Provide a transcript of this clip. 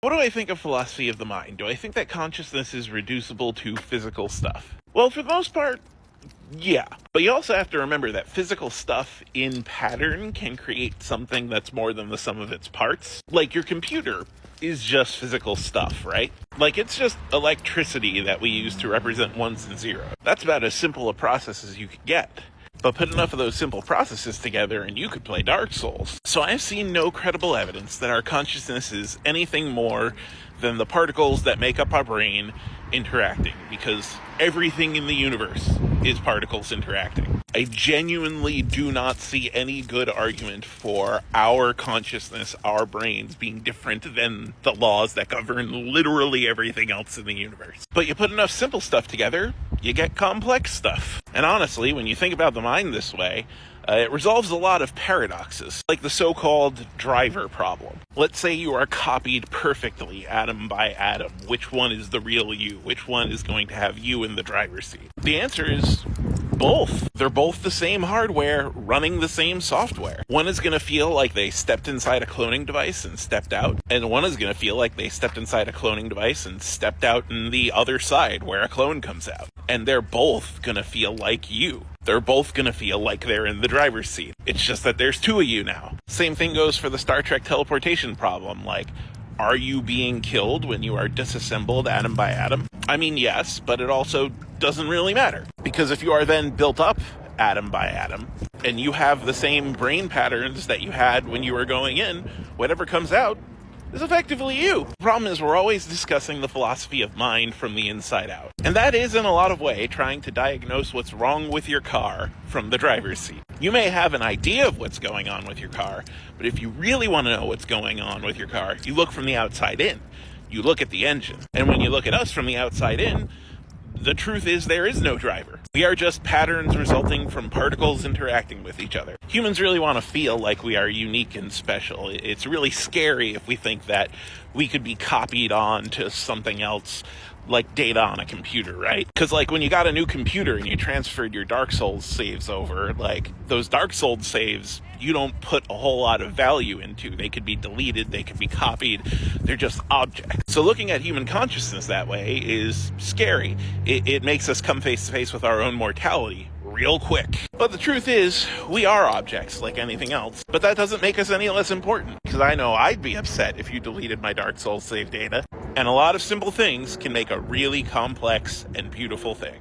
What do I think of philosophy of the mind? Do I think that consciousness is reducible to physical stuff? Well, for the most part, yeah. But you also have to remember that physical stuff in pattern can create something that's more than the sum of its parts. Like your computer is just physical stuff, right? Like it's just electricity that we use to represent ones and zeros. That's about as simple a process as you could get. But put enough of those simple processes together and you could play Dark Souls. So I've seen no credible evidence that our consciousness is anything more than the particles that make up our brain interacting, because everything in the universe is particles interacting. I genuinely do not see any good argument for our consciousness, our brains, being different than the laws that govern literally everything else in the universe. But you put enough simple stuff together, you get complex stuff. And honestly, when you think about the mind this way, it resolves a lot of paradoxes, like the so-called driver problem. Let's say you are copied perfectly, atom by atom. Which one is the real you? Which one is going to have you in the driver's seat? The answer is both. They're both the same hardware running the same software. One is going to feel like they stepped inside a cloning device and stepped out, and one is going to feel like they stepped inside a cloning device and stepped out in the other side where a clone comes out. And they're both going to feel like you. They're both going to feel like they're in the driver's seat. It's just that there's two of you now. Same thing goes for the Star Trek teleportation problem. Like, are you being killed when you are disassembled atom by atom? I mean, yes, but it also doesn't really matter. Because if you are then built up atom by atom, and you have the same brain patterns that you had when you were going in, whatever comes out is effectively you. The problem is we're always discussing the philosophy of mind from the inside out. And that is, in a lot of way, trying to diagnose what's wrong with your car from the driver's seat. You may have an idea of what's going on with your car, but if you really want to know what's going on with your car, you look from the outside in. You look at the engine. And when you look at us from the outside in, the truth is there is no driver. We are just patterns resulting from particles interacting with each other. Humans really want to feel like we are unique and special. It's really scary if we think that we could be copied on to something else, like data on a computer, right? Because like when you got a new computer and you transferred your Dark Souls saves over, like those Dark Souls saves, you don't put a whole lot of value into. They could be deleted, they could be copied, they're just objects. So looking at human consciousness that way is scary. It makes us come face to face with our own mortality real quick. But the truth is, we are objects like anything else. But that doesn't make us any less important, because I know I'd be upset if you deleted my Dark Souls save data. And a lot of simple things can make a really complex and beautiful thing.